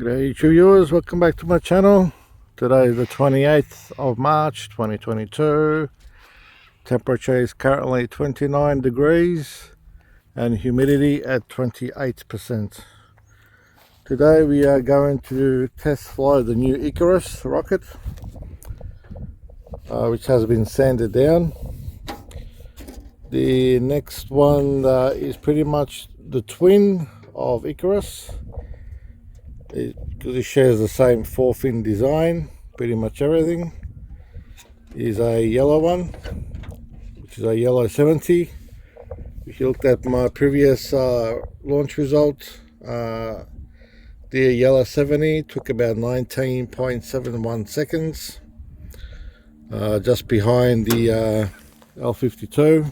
G'day YouTube viewers, welcome back to my channel. Today is the 28th of March 2022. Temperature is currently 29 degrees and humidity at 28%. Today we are going to test fly the new Icarus rocket, which has been sanded down. The next one is pretty much the twin of Icarus. Because it shares the same four-fin design, pretty much everything. Is a yellow one, which is a yellow 70. If you looked at my previous launch result, the yellow 70 took about 19.71 seconds, just behind the L52.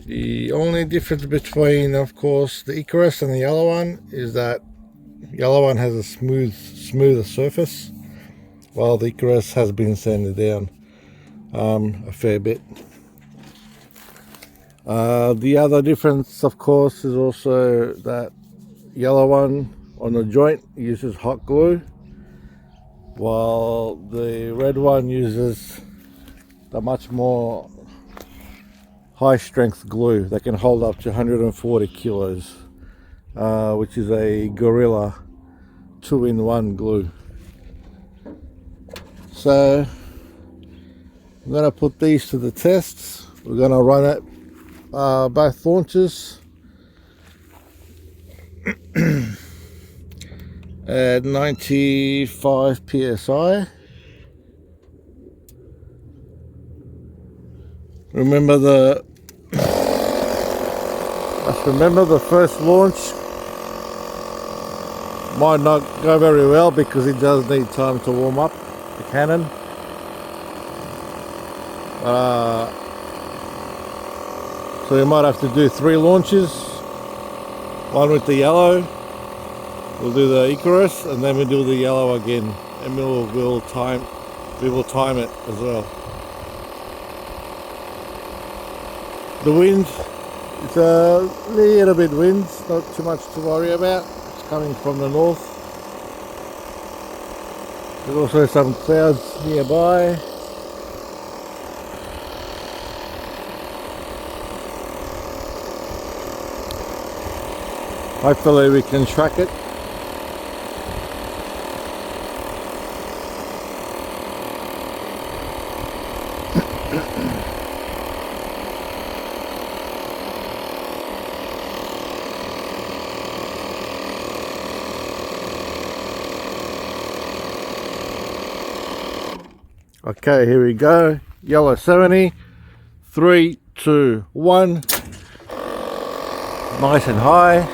The only difference between, of course, the Icarus and the yellow one is that yellow one has a smoother surface, while the Icarus has been sanded down a fair bit. The other difference, of course, is also that yellow one on the joint uses hot glue, while the red one uses the much more high strength glue that can hold up to 140 kilos, which is a Gorilla 2-in-1 glue. So I'm going to put these to the tests. We're going to run it both launches at 95 psi. Remember the first launch might not go very well because it does need time to warm up the cannon. So you might have to do 3 launches. One with the yellow, we'll do the Icarus, and then we'll do the yellow again, and we will time it as well. The wind, it's a little bit wind, not too much to worry about. It's coming from the north. There's also some clouds nearby. Hopefully we can track it. Okay, here we go. Yellow 70. 3, 2, 1. Nice and high.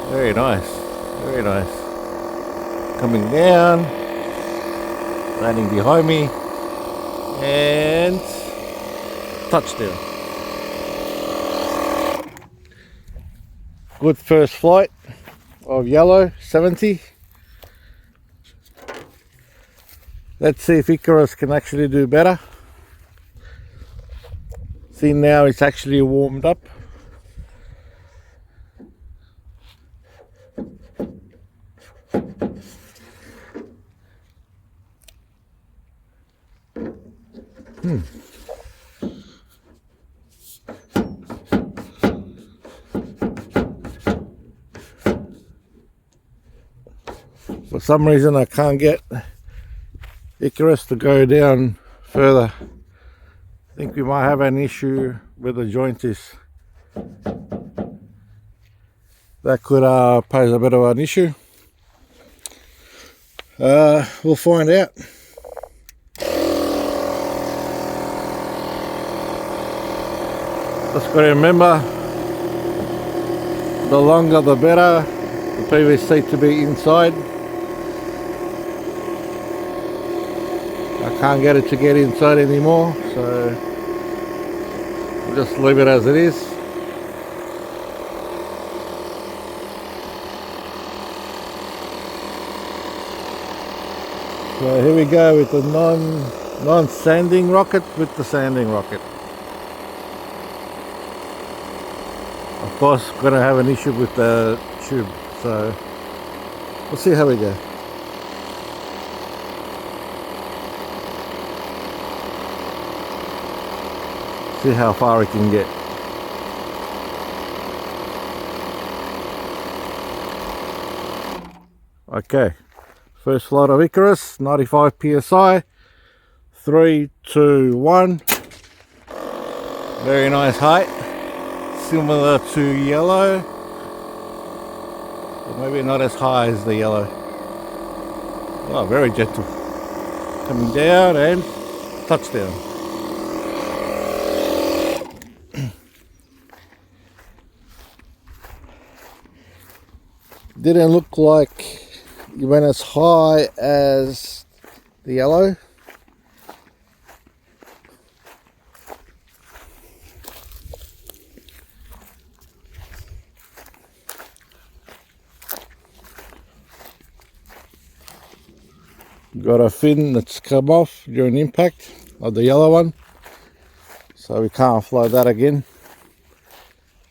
Very nice. Very nice. Coming down. Landing behind me. And touchdown. Good first flight of yellow 70. Let's see if Icarus can actually do better. See, now it's actually warmed up. For some reason I can't get Icarus to go down further. I think we might have an issue where the joint is. That could pose a bit of an issue. We'll find out. Just got to remember, the longer the better. The previous seat to be inside. I can't get it to get inside anymore, so we'll just leave it as it is. So here we go with the non-sanding rocket with the sanding rocket. Of course, going to have an issue with the tube, so We'll see how we go. See how far we can get. Okay, first flight of Icarus, 95 psi. 3, 2, 1. Very nice height, similar to yellow, but maybe not as high as the yellow. Oh, very gentle. Coming down and touchdown. Didn't look like you went as high as the yellow. Got a fin that's come off during impact of the yellow one, so we can't fly that again.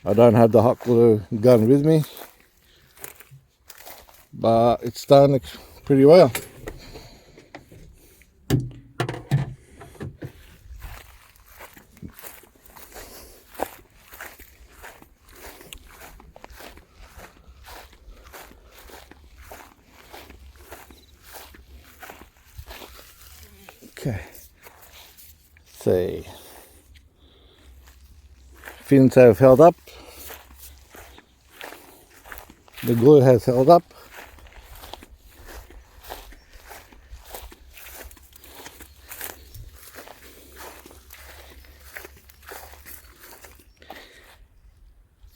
I don't have the hot glue gun with me, but it's done pretty well. Okay, let's see. Fins have held up. The glue has held up.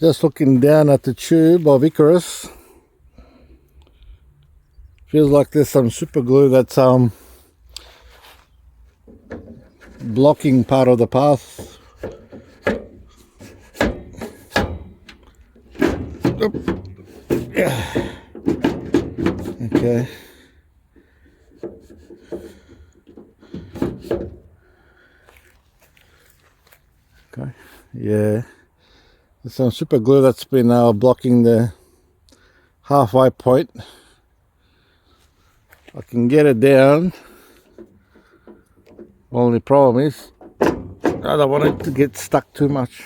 Just looking down at the tube of Icarus, feels like there's some super glue that's blocking part of the path. Okay. Okay. Yeah. There's some super glue that's been blocking the halfway point. I can get it down. Only problem is I don't want it to get stuck too much.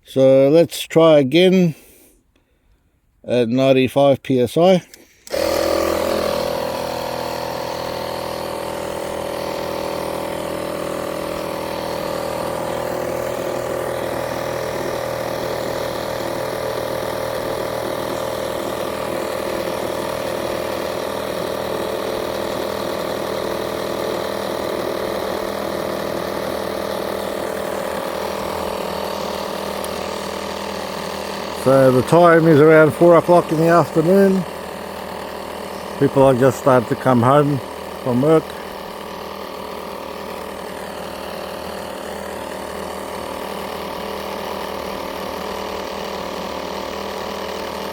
So let's try again at 95 psi. So the time is around 4 o'clock in the afternoon. People are just starting to come home from work.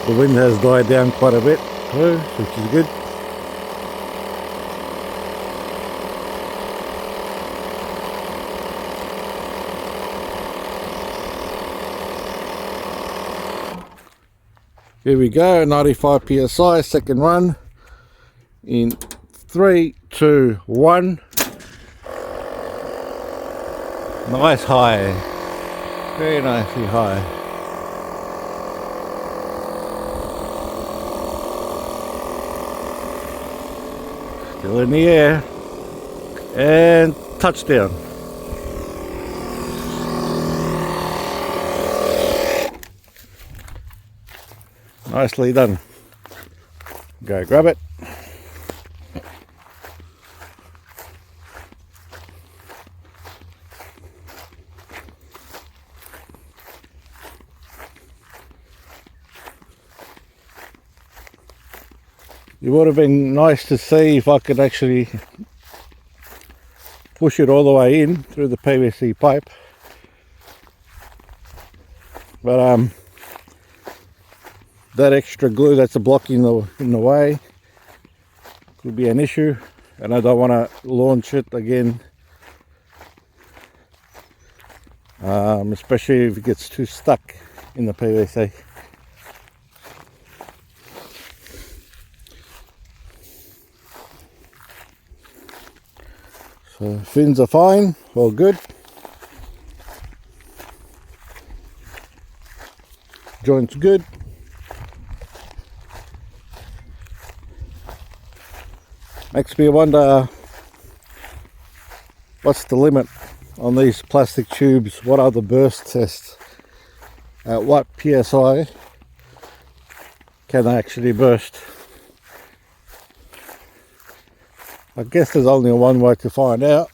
The wind has died down quite a bit too, which is good. Here we go, 95 psi, second run in 3, 2, 1. Nice high, very nicely high. Still in the air and touchdown. Nicely done. Go grab it. It would have been nice to see if I could actually push it all the way in through the PVC pipe, but that extra glue that's blocking in the way could be an issue, and I don't want to launch it again especially if it gets too stuck in the PVC. So fins are fine, all good. Joint's good. Makes me wonder, what's the limit on these plastic tubes? What are the burst tests? At what PSI can they actually burst? I guess there's only one way to find out.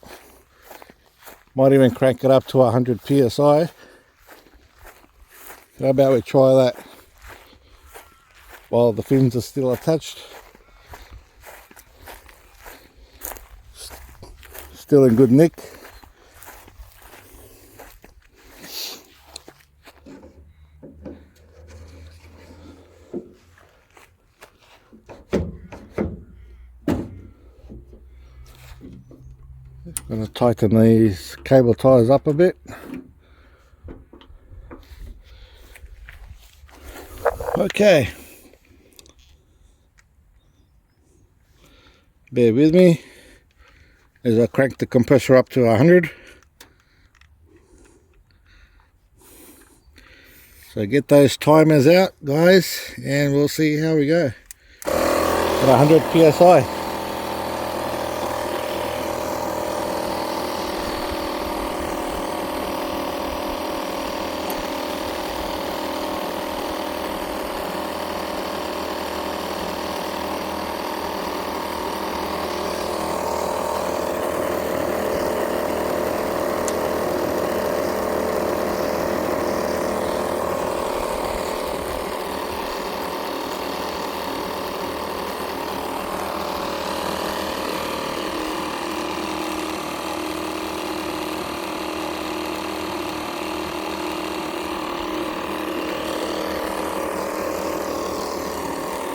Might even crank it up to 100 PSI. How about we try that while the fins are still attached? Still in good nick. Going to tighten these cable ties up a bit. Okay, bear with me as I crank the compressor up to 100. So get those timers out, guys, and we'll see how we go at 100 PSI.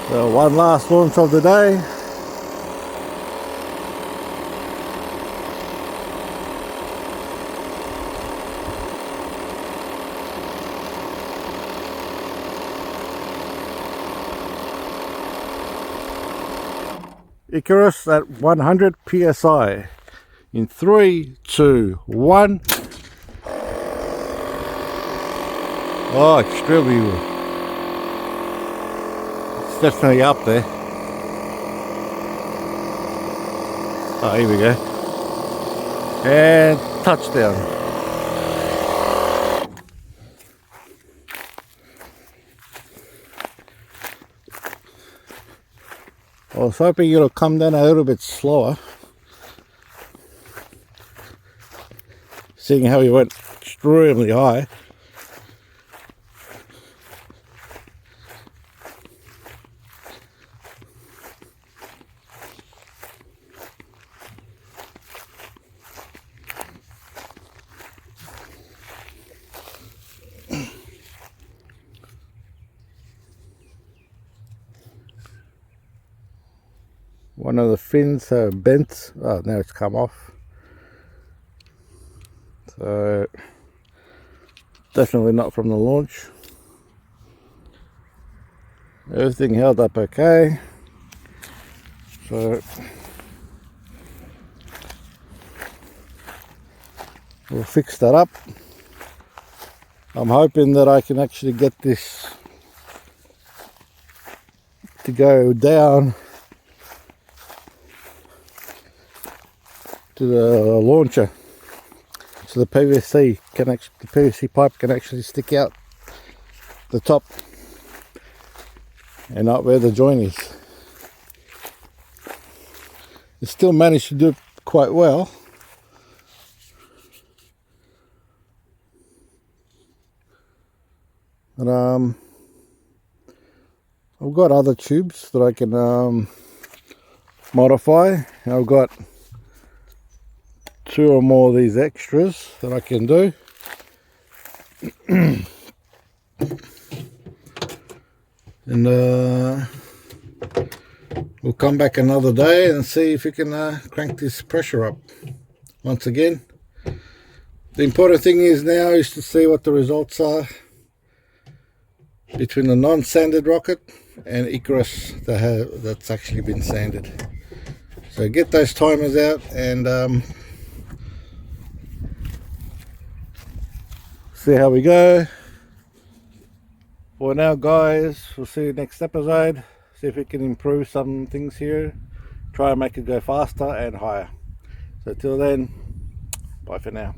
So one last launch of the day. Icarus at 100 PSI in 3, 2, 1. Oh, extremely. It's definitely up there. Oh, here we go. And touchdown. I was hoping it'll come down a little bit slower, seeing how he went extremely high. One of the fins bent. Oh, now it's come off. So definitely not from the launch. Everything held up okay. So we'll fix that up. I'm hoping that I can actually get this to go down to the launcher, so the PVC pipe can actually stick out the top and not where the joint is. It still managed to do it quite well. But I've got other tubes that I can modify. I've got 2 or more of these extras that I can do. And we'll come back another day and see if we can crank this pressure up once again. The important thing is now is to see what the results are between the non-sanded rocket and Icarus that's actually been sanded. So get those timers out and see how we go. For now, guys, we'll see you next episode. See if we can improve some things here. Try and make it go faster and higher. So till then, bye for now.